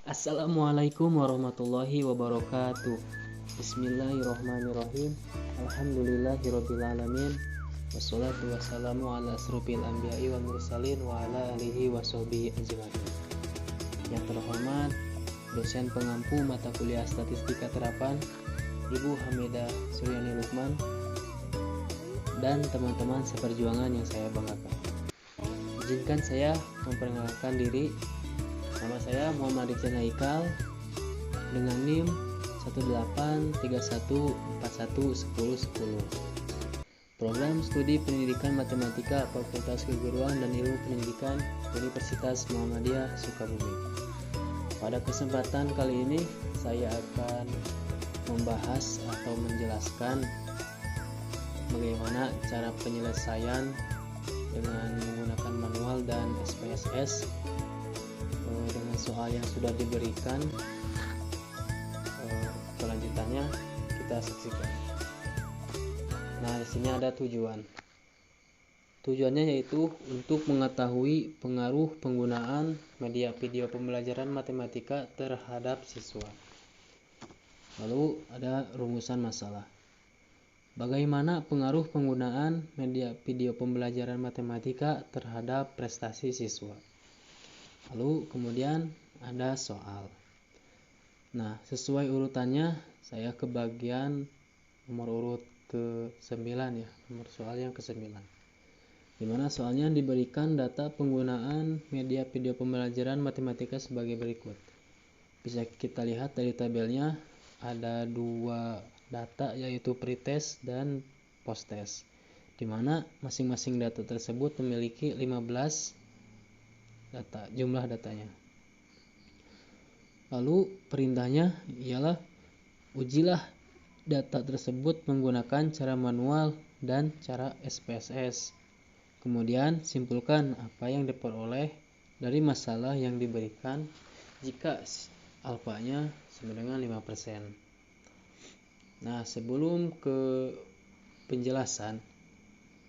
Assalamualaikum warahmatullahi wabarakatuh. Bismillahirrahmanirrahim. Alhamdulillahirrabbilalamin. Wassalatu wassalamu ala asrofil anbiya'i wal mursalin wa ala alihi wa sahbihi ajma'in. Yang terhormat dosen pengampu mata kuliah statistika terapan Ibu Hamidah Suryani Lukman dan teman-teman seperjuangan yang saya banggakan. Izinkan saya memperkenalkan diri. Nama saya Muhammad Rizal Haikal dengan NIM 1831411010. Program Studi Pendidikan Matematika Fakultas Keguruan dan Ilmu Pendidikan Universitas Muhammadiyah Sukabumi. Pada kesempatan kali ini saya akan membahas atau menjelaskan bagaimana cara penyelesaian dengan menggunakan manual dan SPSS dengan soal yang sudah diberikan. Kelanjutannya kita saksikan. Nah, di sini ada tujuan. Tujuannya yaitu untuk mengetahui pengaruh penggunaan media video pembelajaran matematika terhadap siswa. Lalu ada rumusan masalah. Bagaimana pengaruh penggunaan media video pembelajaran matematika terhadap prestasi siswa? Lalu kemudian ada soal. Nah, sesuai urutannya saya ke bagian nomor urut ke-9 ya, nomor soal yang ke-9. Dimana soalnya diberikan data penggunaan media video pembelajaran matematika sebagai berikut. Bisa kita lihat dari tabelnya ada dua data, yaitu pretest dan posttest, dimana masing-masing data tersebut memiliki 15 data, jumlah datanya. Lalu perintahnya ialah ujilah data tersebut menggunakan cara manual dan cara SPSS. Kemudian simpulkan apa yang diperoleh dari masalah yang diberikan jika alfanya sama dengan 5%. Nah, sebelum ke penjelasan,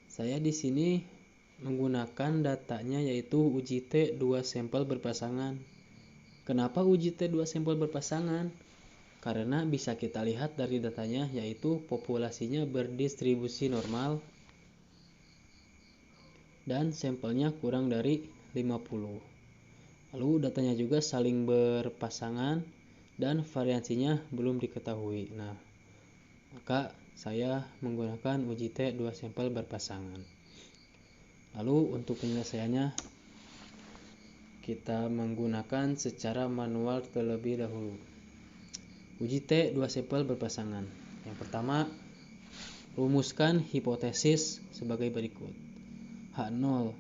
saya di sini menggunakan datanya yaitu uji T 2 sampel berpasangan. Kenapa uji T 2 sampel berpasangan? Karena bisa kita lihat dari datanya yaitu populasinya berdistribusi normal dan sampelnya kurang dari 50. Lalu datanya juga saling berpasangan dan variansinya belum diketahui. Nah, maka saya menggunakan uji T 2 sampel berpasangan. Lalu untuk penyelesaiannya kita menggunakan secara manual terlebih dahulu. Uji T 2 sampel berpasangan. Yang pertama, rumuskan hipotesis sebagai berikut. H0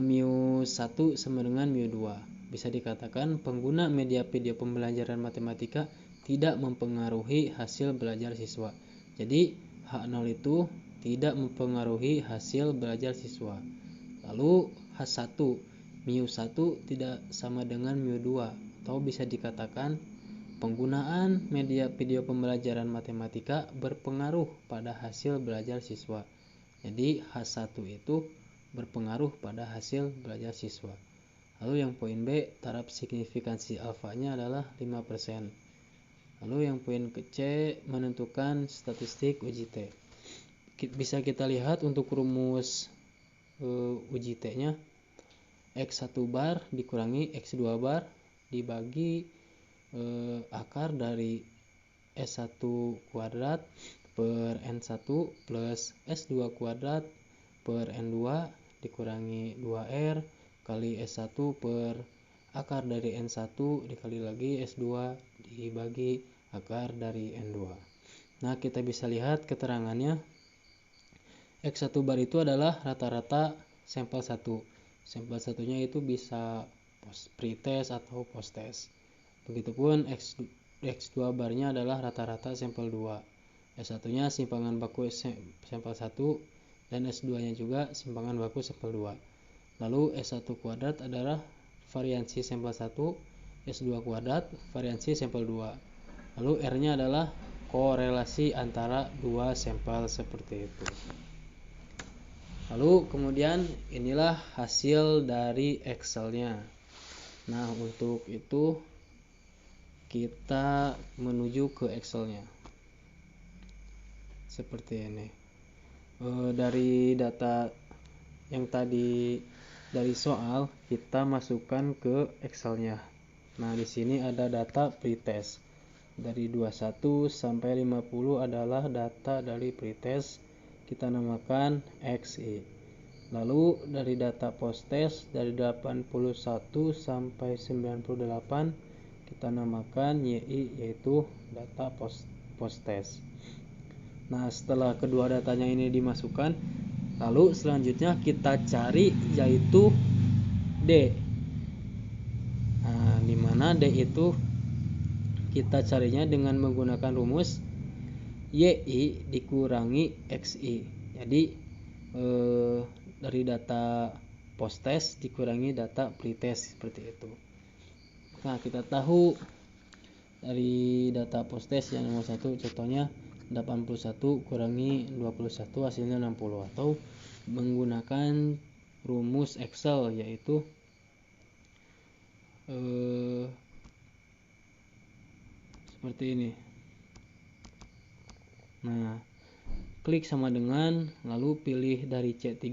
mu 1 sama dengan mu 2. Bisa dikatakan pengguna media video pembelajaran matematika tidak mempengaruhi hasil belajar siswa. Jadi H0 itu tidak mempengaruhi hasil belajar siswa. Lalu H1 mu 1 tidak sama dengan mu 2, atau bisa dikatakan penggunaan media video pembelajaran matematika berpengaruh pada hasil belajar siswa. Jadi H1 itu berpengaruh pada hasil belajar siswa. Lalu yang poin B, taraf signifikansi alfanya adalah 5%. Lalu yang poin C, menentukan statistik uji T. Bisa kita lihat untuk rumus uji T-nya, X1 bar dikurangi X2 bar dibagi akar dari S1 kuadrat per N1 plus S2 kuadrat per N2 dikurangi 2R kali S1 per akar dari N1 dikali lagi S2 dibagi akar dari N2. Nah, kita bisa lihat keterangannya. X1 bar itu adalah rata-rata sampel 1. Sampel satunya itu bisa pretest atau posttest. Begitupun X2 barnya adalah rata-rata sampel 2. S1-nya simpangan baku sampel 1 dan S2-nya juga simpangan baku sampel 2. Lalu S1 kuadrat adalah variansi sampel 1, S2 kuadrat variansi sampel 2. Lalu R-nya adalah korelasi antara dua sampel seperti itu. Lalu kemudian inilah hasil dari Excel-nya. Nah, untuk itu kita menuju ke Excelnya seperti ini. Dari data yang tadi dari soal kita masukkan ke Excelnya. Nah, di sini ada data pretest. Dari 21 sampai 50 adalah data dari pretest, kita namakan XI. Lalu dari data posttest dari 81 sampai 98 kita namakan YI, yaitu data posttest. Nah, setelah kedua datanya ini dimasukkan, lalu selanjutnya kita cari yaitu D. Nah, dimana D itu kita carinya dengan menggunakan rumus YI dikurangi XI. Jadi dari data posttest dikurangi data pretest seperti itu. Nah, kita tahu dari data posttest yang nomor 1 contohnya 81 kurangi 21 hasilnya 60, atau menggunakan rumus Excel yaitu seperti ini. Nah, klik sama dengan, lalu pilih dari C3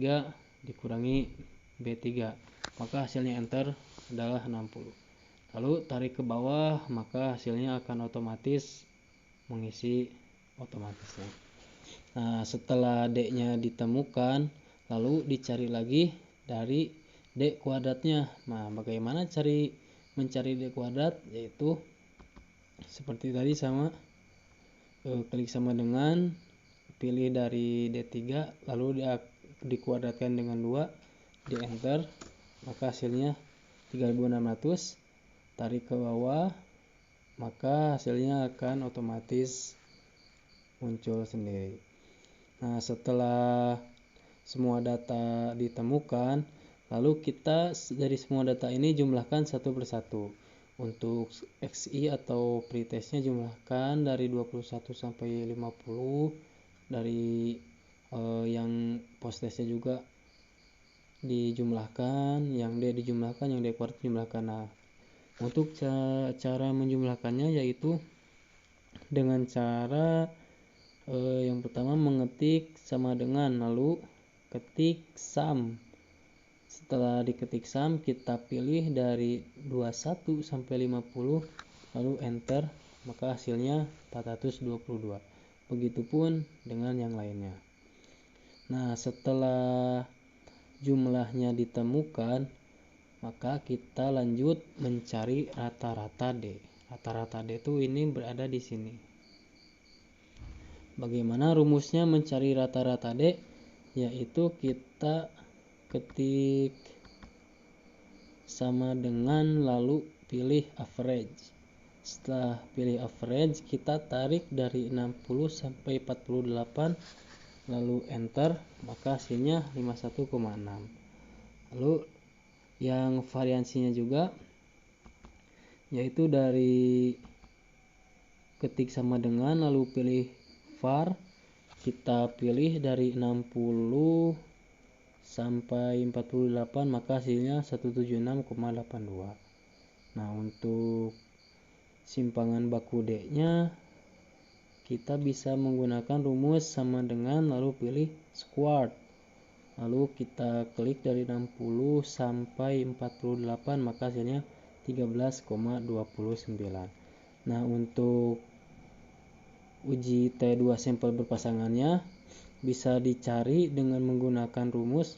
dikurangi B3, maka hasilnya enter adalah 60. Lalu tarik ke bawah, maka hasilnya akan otomatis mengisi otomatisnya. Nah, setelah D-nya ditemukan, lalu dicari lagi dari D kuadratnya. Nah, bagaimana mencari D kuadrat? Yaitu seperti tadi sama, klik sama dengan, pilih dari D3, lalu dikuadratkan dengan 2, di enter, maka hasilnya 3600. Tarik ke bawah, maka hasilnya akan otomatis muncul sendiri. Nah, setelah semua data ditemukan, lalu kita dari semua data ini jumlahkan satu persatu. Untuk XI atau pretestnya jumlahkan dari 21 sampai 50, dari yang posttestnya juga dijumlahkan, yang D dijumlahkan, yang D kuadrat dijumlahkan. Nah, untuk cara menjumlahkannya yaitu dengan cara yang pertama mengetik sama dengan, lalu ketik sum. Setelah diketik sum, kita pilih dari 21 sampai 50, lalu enter, maka hasilnya 422. Begitupun dengan yang lainnya. Nah, setelah jumlahnya ditemukan, maka kita lanjut mencari rata-rata D. Rata-rata D itu ini berada di sini. Bagaimana rumusnya mencari rata-rata D? Yaitu kita ketik sama dengan, lalu pilih average. Setelah pilih average, kita tarik dari 60 sampai 48, lalu enter, maka hasilnya 51,6. Lalu yang variansinya juga yaitu dari ketik sama dengan, lalu pilih var, kita pilih dari 60 sampai 48, maka hasilnya 176,82. Nah, untuk simpangan baku D-nya kita bisa menggunakan rumus sama dengan, lalu pilih squared. Lalu kita klik dari 60 sampai 48, maka hasilnya 13,29. Nah, untuk uji T2 sampel berpasangannya bisa dicari dengan menggunakan rumus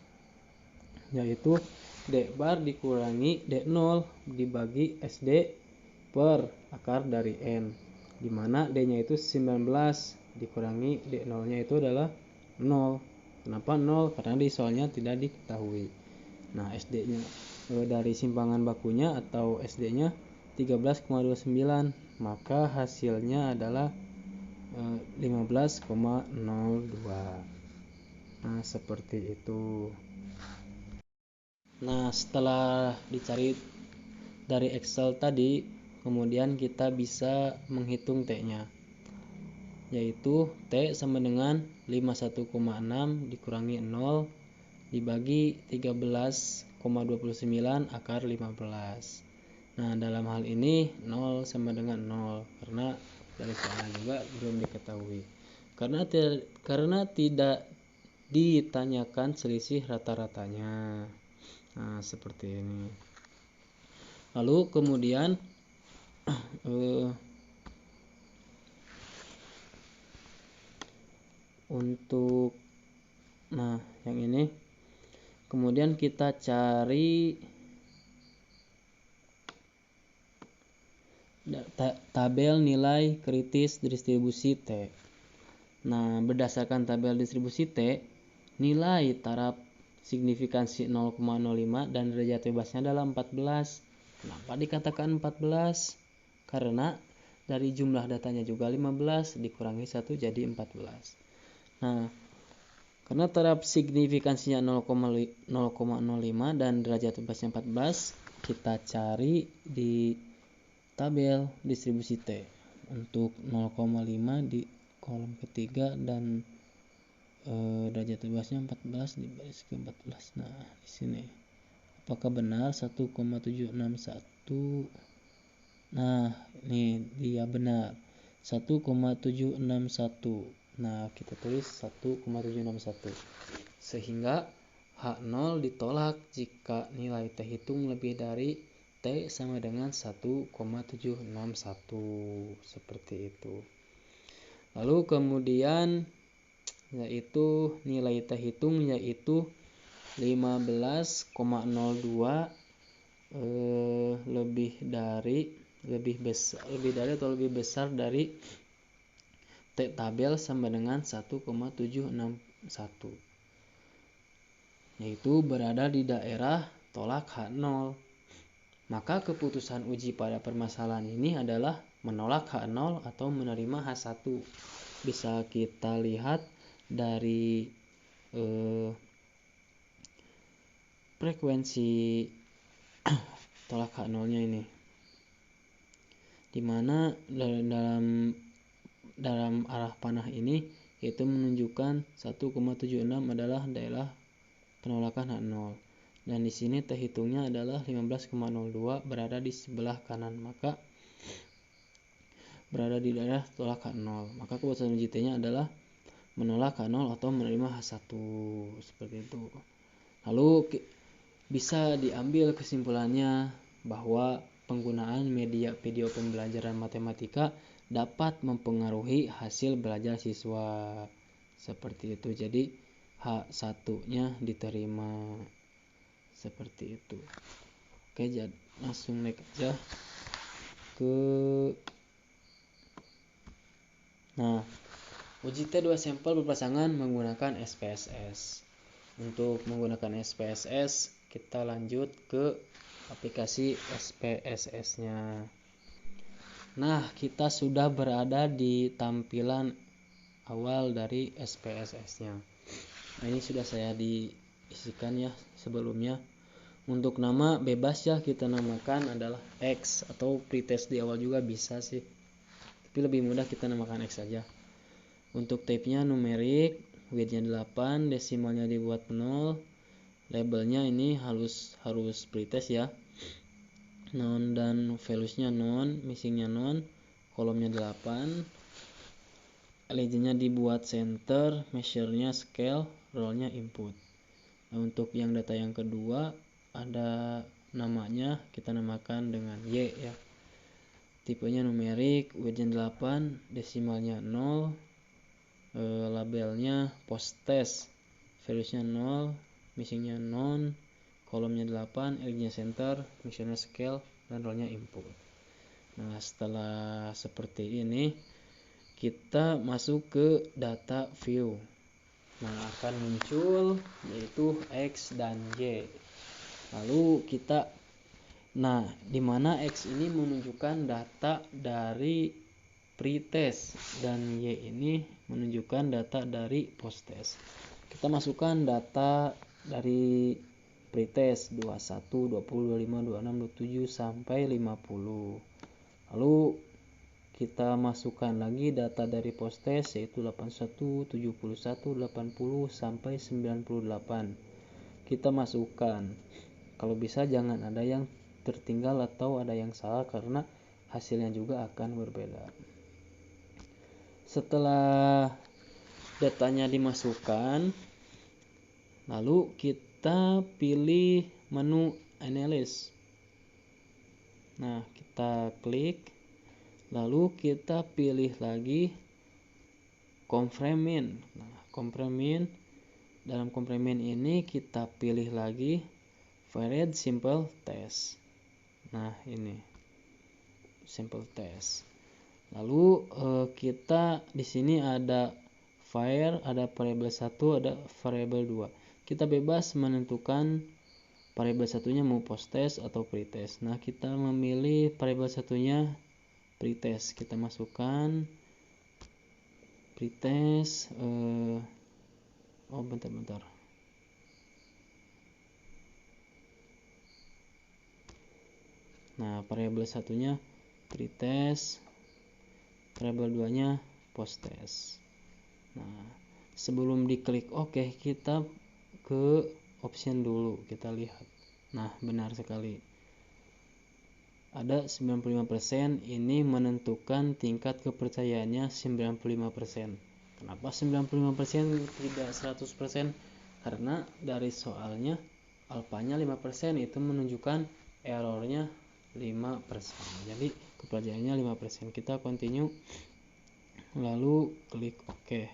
yaitu D bar dikurangi D0 dibagi SD per akar dari N, dimana D-nya itu 19 dikurangi D0-nya itu adalah 0. Kenapa 0? Karena di soalnya tidak diketahui. Nah, SD-nya dari simpangan bakunya atau SD-nya 13,29, maka hasilnya adalah 15,02. Nah, seperti itu. Nah, setelah dicari dari Excel tadi, kemudian kita bisa menghitung T-nya, yaitu T sama dengan 51,6 dikurangi 0 dibagi 13,29 akar 15. Nah, dalam hal ini 0 sama dengan 0 karena dari soalnya juga belum diketahui. Karena tidak ditanyakan selisih rata-ratanya. Nah, seperti ini. Lalu kemudian untuk yang ini kemudian kita cari tabel nilai kritis distribusi T. Nah, berdasarkan tabel distribusi T, nilai taraf signifikansi 0,05 dan derajat bebasnya adalah 14. Kenapa dikatakan 14? Karena dari jumlah datanya juga 15 dikurangi 1 jadi 14. Nah, karena taraf signifikansinya 0,05 dan derajat bebasnya 14, kita cari di tabel distribusi T. Untuk 0,5 di kolom ketiga dan derajat bebasnya 14 di baris ke-14. Nah, di sini apakah benar 1,761? Nah, ini dia benar 1,761. Nah, kita tulis 1,761. Sehingga H0 ditolak jika nilai T hitung lebih dari T sama dengan 1,761. Seperti itu. Lalu kemudian yaitu nilai T hitung yaitu 15,02 lebih atau lebih besar dari T tabel sama dengan 1,761, yaitu berada di daerah tolak H0. Maka keputusan uji pada permasalahan ini adalah menolak H0 atau menerima H1. Bisa kita lihat dari frekuensi tolak H0-nya ini, dimana dalam arah panah ini yaitu menunjukkan 1,76 adalah daerah penolakan H0, dan di sini T hitungnya adalah 15,02 berada di sebelah kanan, maka berada di daerah tolak H0. Maka keputusan uji T-nya adalah menolak H0 atau menerima H1. Seperti itu. Lalu bisa diambil kesimpulannya bahwa penggunaan media video pembelajaran matematika dapat mempengaruhi hasil belajar siswa. Seperti itu. Jadi H1-nya diterima. Seperti itu. Oke, jadi langsung naik aja ke uji T2 sampel berpasangan menggunakan SPSS. Untuk menggunakan SPSS, kita lanjut ke aplikasi SPSS-nya. Nah, kita sudah berada di tampilan awal dari SPSS-nya. Nah, ini sudah saya diisikan ya sebelumnya. Untuk nama bebas ya, kita namakan adalah X, atau pretest di awal juga bisa sih. Tapi lebih mudah kita namakan X saja. Untuk type-nya numerik, width-nya 8, desimalnya dibuat 0, labelnya ini harus pretest ya. Non dan values-nya non, missing-nya non, kolomnya 8, legend-nya dibuat center, measure-nya scale, roll-nya input. Nah, untuk yang data yang kedua ada namanya, kita namakan dengan Y ya. Tipenya numerik, width-nya 8, desimalnya 0, labelnya post test, values-nya 0, missing-nya non, kolomnya 8, legend-nya center, measure-nya scale, dan roll-nya input. Nah, setelah seperti ini kita masuk ke data view. Nah, akan muncul yaitu X dan Y. Lalu di mana X ini menunjukkan data dari pretest dan Y ini menunjukkan data dari posttest. Kita masukkan data dari pretest 21, 20, 25, 26, 27 sampai 50. Lalu kita masukkan lagi data dari posttest yaitu 81, 71, 80 sampai 98. Kita masukkan. Kalau bisa jangan ada yang tertinggal atau ada yang salah karena hasilnya juga akan berbeda. Setelah datanya dimasukkan, lalu kita pilih menu analysis. Nah, kita klik, lalu kita pilih lagi complement. Nah, complement, dalam complement ini kita pilih lagi varied simple test. Nah, ini simple test. Lalu kita di sini ada var, ada variabel 1, ada variabel 2. Kita bebas menentukan variabel satunya mau post test atau pretest. Nah, kita memilih variabel satunya pretest. Kita masukkan pretest. Bentar. Nah, variabel satunya pretest, variabel 2-nya post test. Nah, sebelum diklik OK, kita ke option dulu, kita lihat. Nah, benar sekali. Ada 95%, ini menentukan tingkat kepercayaannya 95%. Kenapa 95% tidak 100%? Karena dari soalnya alfanya 5%, itu menunjukkan errornya 5%. Jadi kepercayaannya 5%. Kita continue, lalu klik OK.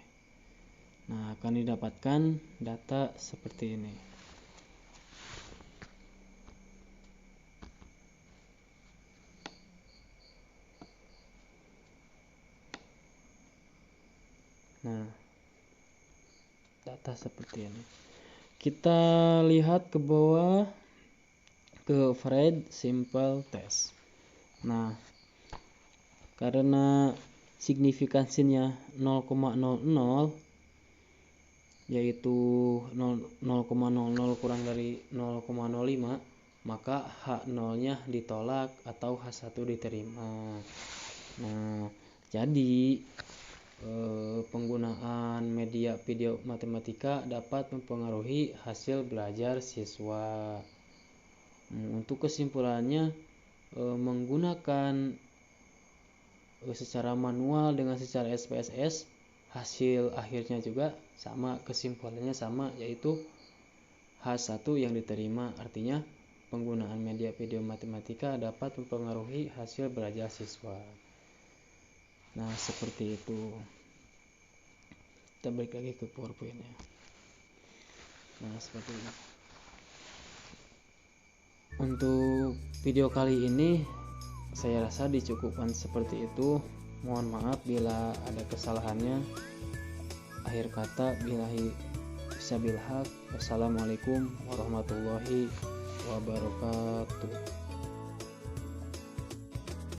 Nah, akan didapatkan data seperti ini. Nah, data seperti ini. Kita lihat ke bawah, ke varied simple test. Nah, karena signifikansinya 0,00, yaitu 0,00 kurang dari 0,05, maka H0-nya ditolak atau H1 diterima. Nah, jadi penggunaan media video matematika dapat mempengaruhi hasil belajar siswa. Untuk kesimpulannya, menggunakan secara manual dengan secara SPSS, hasil akhirnya juga sama, kesimpulannya sama, yaitu H1 yang diterima. Artinya penggunaan media video matematika dapat mempengaruhi hasil belajar siswa. Nah, seperti itu. Kita balik lagi ke PowerPoint-nya. Nah, seperti ini. Untuk video kali ini saya rasa dicukupkan seperti itu. Mohon maaf bila ada kesalahannya. Akhir kata, billahi wassalamualaikum warahmatullahi wabarakatuh.